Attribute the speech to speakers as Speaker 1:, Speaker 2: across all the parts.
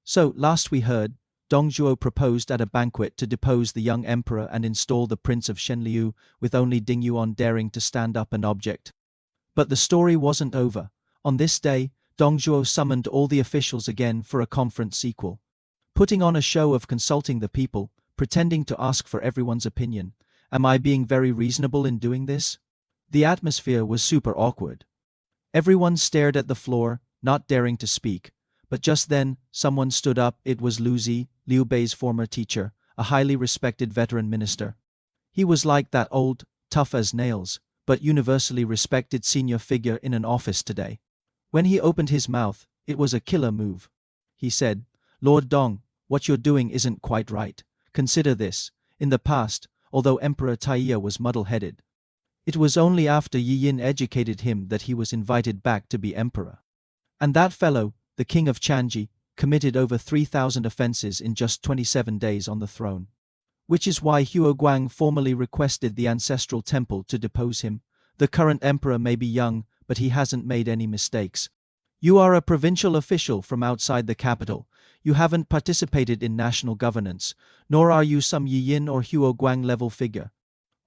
Speaker 1: So, last we heard, Dongzhuo proposed at a banquet to depose the young emperor and install the prince of Shenliu, with only Ding Yuan daring to stand up and object. But the story wasn't over. On this day, Dongzhuo summoned all the officials again for a conference sequel. Putting on a show of consulting the people, pretending to ask for everyone's opinion. Am I being very reasonable in doing this? The atmosphere was super awkward. Everyone stared at the floor, not daring to speak. But just then, someone stood up. It was Lu Zi, Liu Bei's former teacher, a highly respected veteran minister. He was like that old, tough as nails, but universally respected senior figure in an office today. When he opened his mouth, it was a killer move. He said, "Lord Dong, what you're doing isn't quite right. Consider this. In the past, although Emperor Taiya was muddle-headed, it was only after Yi Yin educated him that he was invited back to be emperor. And that fellow, the king of Chanji, committed over 3,000 offenses in just 27 days on the throne. Which is why Huo Guang formally requested the ancestral temple to depose him. The current emperor may be young, but he hasn't made any mistakes. You are a provincial official from outside the capital. You haven't participated in national governance, nor are you some Yi Yin or Huo Guang level figure.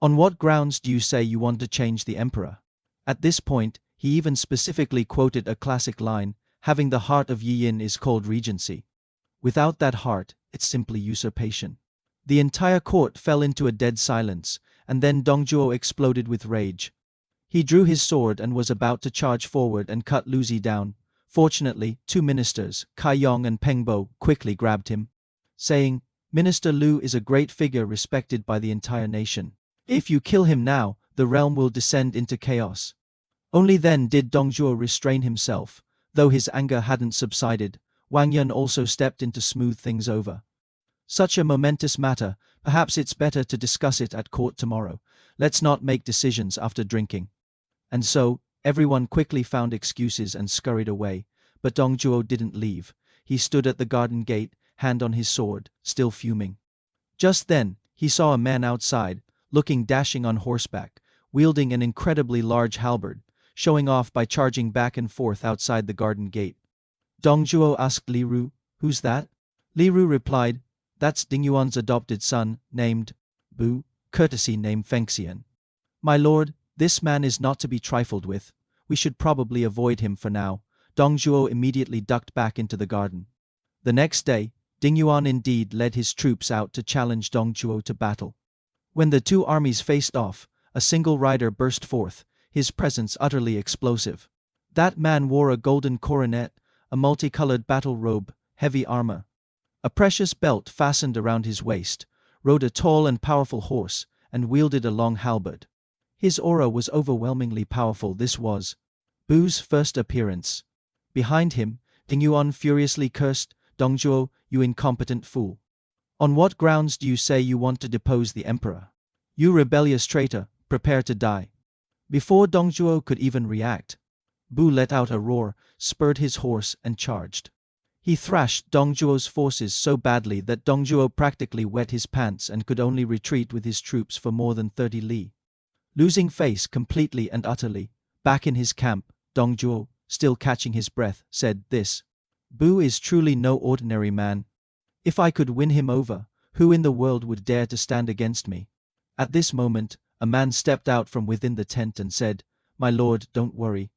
Speaker 1: On what grounds do you say you want to change the emperor?" At this point, he even specifically quoted a classic line, "Having the heart of Yi Yin is called regency. Without that heart, it's simply usurpation." The entire court fell into a dead silence, and then Dongzhuo exploded with rage. He drew his sword and was about to charge forward and cut Lu Zi down. Fortunately, two ministers, Kai Yong and Peng Bo, quickly grabbed him, saying, "Minister Lu is a great figure respected by the entire nation. If you kill him now, the realm will descend into chaos." Only then did Dongzhuo restrain himself. Though his anger hadn't subsided, Wang Yun also stepped in to smooth things over. "Such a momentous matter, perhaps it's better to discuss it at court tomorrow. Let's not make decisions after drinking." And so, everyone quickly found excuses and scurried away, but Dongzhuo didn't leave. He stood at the garden gate, hand on his sword, still fuming. Just then, he saw a man outside, looking dashing on horseback, wielding an incredibly large halberd, showing off by charging back and forth outside the garden gate. Dongzhuo asked Li Ru, "Who's that?" Li Ru replied, "That's Ding Yuan's adopted son, named Bu, courtesy name Fengxian. My lord, this man is not to be trifled with. We should probably avoid him for now." Dongzhuo immediately ducked back into the garden. The next day, Ding Yuan indeed led his troops out to challenge Dongzhuo to battle. When the two armies faced off, a single rider burst forth, his presence utterly explosive. That man wore a golden coronet, a multicolored battle robe, heavy armor, a precious belt fastened around his waist, rode a tall and powerful horse, and wielded a long halberd. His aura was overwhelmingly powerful. This was Bu's first appearance. Behind him, Ding Yuan furiously cursed, "Dongzhuo, you incompetent fool. On what grounds do you say you want to depose the emperor? You rebellious traitor, prepare to die." Before Dongzhuo could even react, Bu let out a roar, spurred his horse, and charged. He thrashed Dongzhuo's forces so badly that Dongzhuo practically wet his pants and could only retreat with his troops for more than 30 li. Losing face completely and utterly, back in his camp, Dongzhuo, still catching his breath, said, "This Bu is truly no ordinary man. If I could win him over, who in the world would dare to stand against me?" At this moment, a man stepped out from within the tent and said, "My lord, don't worry.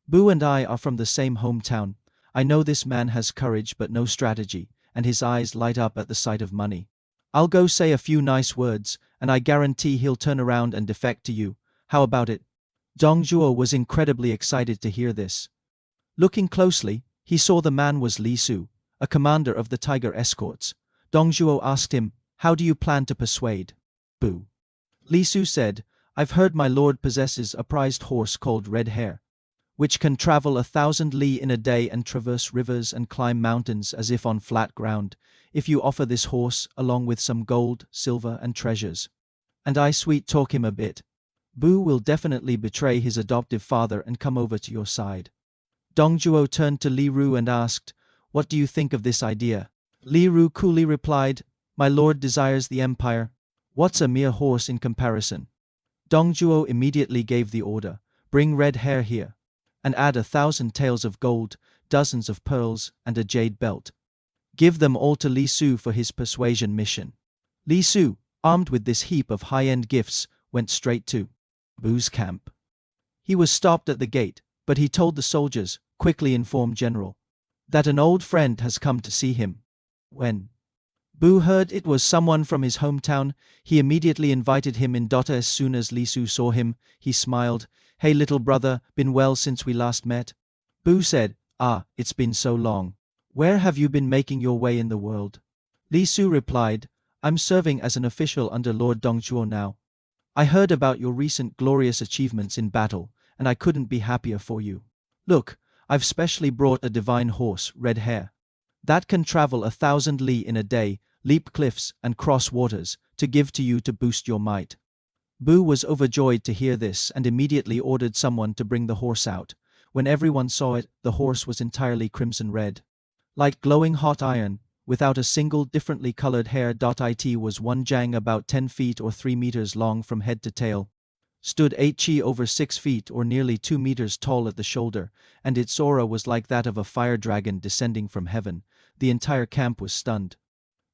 Speaker 1: Bu and I are from the same hometown. I know this man has courage but no strategy," and his eyes light up at the sight of money. "I'll go say a few nice words, and I guarantee he'll turn around and defect to you. How about it?" Dongzhuo was incredibly excited to hear this. Looking closely, he saw the man was Li Su, a commander of the Tiger Escorts. Dongzhuo asked him, "How do you plan to persuade Bu?" Li Su said, "I've heard my lord possesses a prized horse called Red Hare, which can travel 1,000 li in a day and traverse rivers and climb mountains as if on flat ground. If you offer this horse, along with some gold, silver, and treasures, and I sweet-talk him a bit, Bu will definitely betray his adoptive father and come over to your side." Dongzhuo turned to Li Ru and asked, "What do you think of this idea?" Li Ru coolly replied, "My lord desires the empire. What's a mere horse in comparison?" Dongzhuo immediately gave the order, "Bring Red Hare here, and add 1,000 taels of gold, dozens of pearls, and a jade belt. Give them all to Li Su for his persuasion mission. Li Su, armed with this heap of high-end gifts, went straight to Bu's camp. He was stopped at the gate, but he told the soldiers, quickly informed General, that an old friend has come to see him. When Bu heard it was someone from his hometown, he immediately invited him in. As soon as Li Su saw him, he smiled. "Hey little brother, been well since we last met?" Bu said, "Ah, it's been so long. Where have you been making your way in the world?" Li Su replied, "I'm serving as an official under Lord Dongzhuo now. I heard about your recent glorious achievements in battle, and I couldn't be happier for you. Look, I've specially brought a divine horse, Red Hair, that can travel 1,000 li in a day, leap cliffs and cross waters, to give to you to boost your might." Bu was overjoyed to hear this and immediately ordered someone to bring the horse out. When everyone saw it, the horse was entirely crimson red, like glowing hot iron, without a single differently colored hair. It was one jang about 10 feet or 3 meters long from head to tail, stood 8 chi over 6 feet or nearly 2 meters tall at the shoulder, and its aura was like that of a fire dragon descending from heaven. The entire camp was stunned.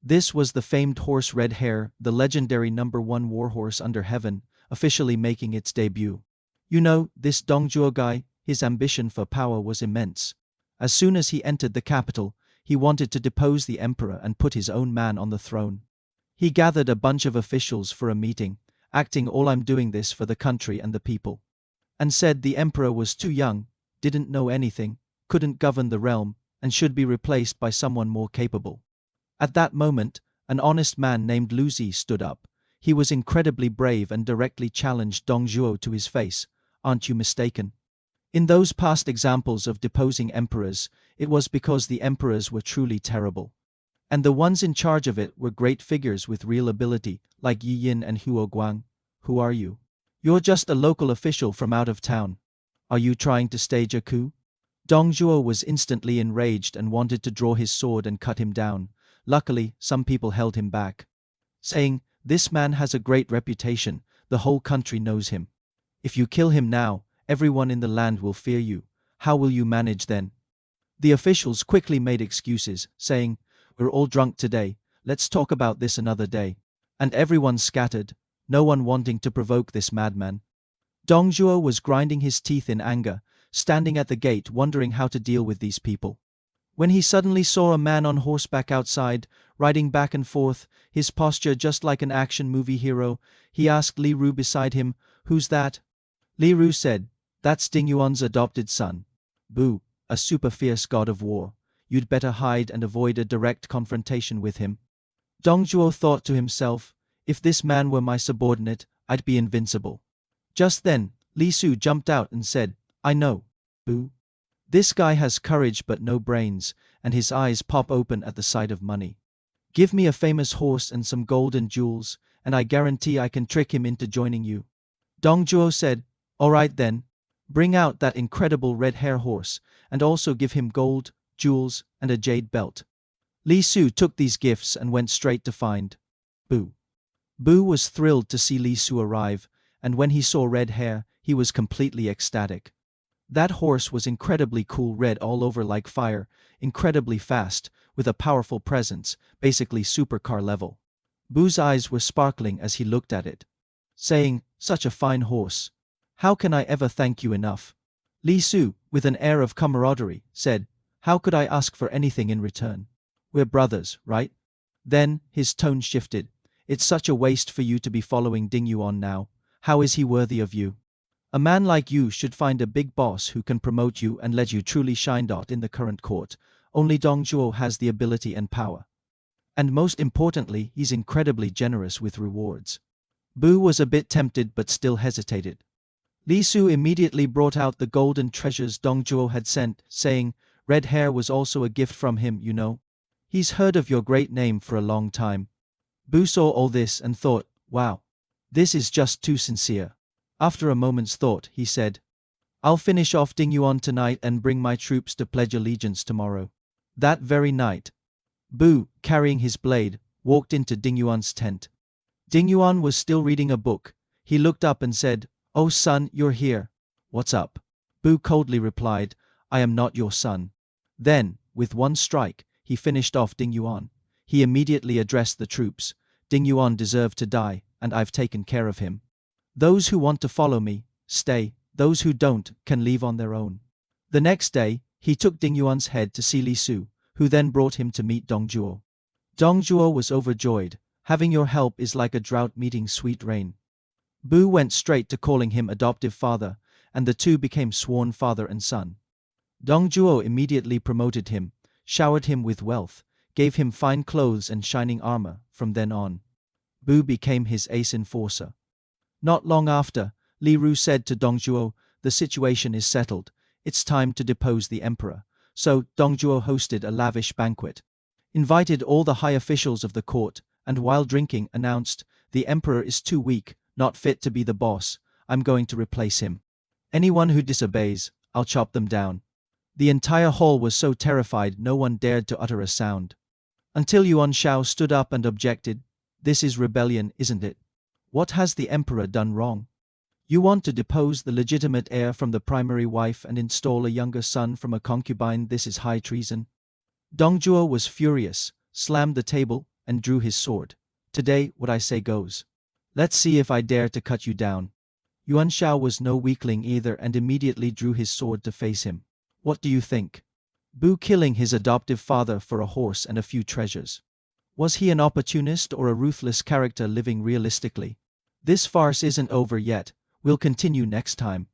Speaker 1: This was the famed horse Red Hair, the legendary #1 warhorse under heaven, officially making its debut. You know, this Dongzhuo guy, his ambition for power was immense. As soon as he entered the capital, he wanted to depose the emperor and put his own man on the throne. He gathered a bunch of officials for a meeting, acting all "I'm doing this for the country and the people," and said the emperor was too young, didn't know anything, couldn't govern the realm, and should be replaced by someone more capable. At that moment, an honest man named Lu Zi stood up. He was incredibly brave and directly challenged Dongzhuo to his face. "Aren't you mistaken? In those past examples of deposing emperors, it was because the emperors were truly terrible. And the ones in charge of it were great figures with real ability, like Yi Yin and Huo Guang. Who are you? You're just a local official from out of town. Are you trying to stage a coup?" Dongzhuo was instantly enraged and wanted to draw his sword and cut him down. Luckily, some people held him back, saying, "This man has a great reputation, the whole country knows him. If you kill him now, everyone in the land will fear you. How will you manage then?" The officials quickly made excuses, saying, "We're all drunk today, let's talk about this another day." And everyone scattered, no one wanting to provoke this madman. Dongzhuo was grinding his teeth in anger, standing at the gate wondering how to deal with these people, when he suddenly saw a man on horseback outside, riding back and forth, his posture just like an action movie hero. He asked Li Ru beside him, "Who's that?" Li Ru said, "That's Ding Yuan's adopted son. Bu, a super fierce god of war. You'd better hide and avoid a direct confrontation with him." Dongzhuo thought to himself, "If this man were my subordinate, I'd be invincible." Just then, Li Su jumped out and said, "I know, Bu. This guy has courage but no brains," and his eyes pop open at the sight of money. "Give me a famous horse and some gold and jewels, and I guarantee I can trick him into joining you." Dongzhuo said, "All right then. Bring out that incredible red hair horse, and also give him gold, jewels, and a jade belt." Li Su took these gifts and went straight to find Bu. Bu was thrilled to see Li Su arrive, and when he saw Red Hair, he was completely ecstatic. That horse was incredibly cool, red all over like fire, incredibly fast, with a powerful presence, basically supercar level. Bu's eyes were sparkling as he looked at it, saying, "Such a fine horse. How can I ever thank you enough?" Li Su, with an air of camaraderie, said, "How could I ask for anything in return? We're brothers, right?" Then, his tone shifted. "It's such a waste for you to be following Ding Yuan now. How is he worthy of you? A man like you should find a big boss who can promote you and let you truly shine. In the current court, only Dongzhuo has the ability and power. And most importantly, he's incredibly generous with rewards." Bu was a bit tempted but still hesitated. Li Su immediately brought out the golden treasures Dongzhuo had sent, saying, "Red Hair was also a gift from him, you know. He's heard of your great name for a long time." Bu saw all this and thought, "Wow, this is just too sincere." After a moment's thought, he said, "I'll finish off Ding Yuan tonight and bring my troops to pledge allegiance tomorrow." That very night, Bu, carrying his blade, walked into Ding Yuan's tent. Ding Yuan was still reading a book. He looked up and said, "Oh son, you're here. What's up?" Bu coldly replied, "I am not your son." Then, with one strike, he finished off Ding Yuan. He immediately addressed the troops. Ding Yuan deserved to die, and I've taken care of him. Those who want to follow me, stay. Those who don't, can leave on their own. The next day, he took Ding Yuan's head to see Li Su, who then brought him to meet Dong Zhuo. Dong Zhuo was overjoyed. Having your help is like a drought meeting sweet rain. Bu went straight to calling him adoptive father, and the two became sworn father and son. Dong Zhuo immediately promoted him, showered him with wealth, gave him fine clothes and shining armor. From then on, Bu became his ace enforcer. Not long after, Li Ru said to Dong Zhuo, "The situation is settled. It's time to depose the emperor." So, Dong Zhuo hosted a lavish banquet, invited all the high officials of the court, and while drinking announced, "The emperor is too weak, not fit to be the boss. I'm going to replace him. Anyone who disobeys, I'll chop them down." The entire hall was so terrified no one dared to utter a sound. Until Yuan Shao stood up and objected, "This is rebellion, isn't it? What has the emperor done wrong? You want to depose the legitimate heir from the primary wife and install a younger son from a concubine. This is high treason." Dong Zhuo was furious, slammed the table, and drew his sword. "Today, what I say goes. Let's see if I dare to cut you down." Yuan Shao was no weakling either and immediately drew his sword to face him. What do you think? Bu killing his adoptive father for a horse and a few treasures. Was he an opportunist or a ruthless character living realistically? This farce isn't over yet. We'll continue next time.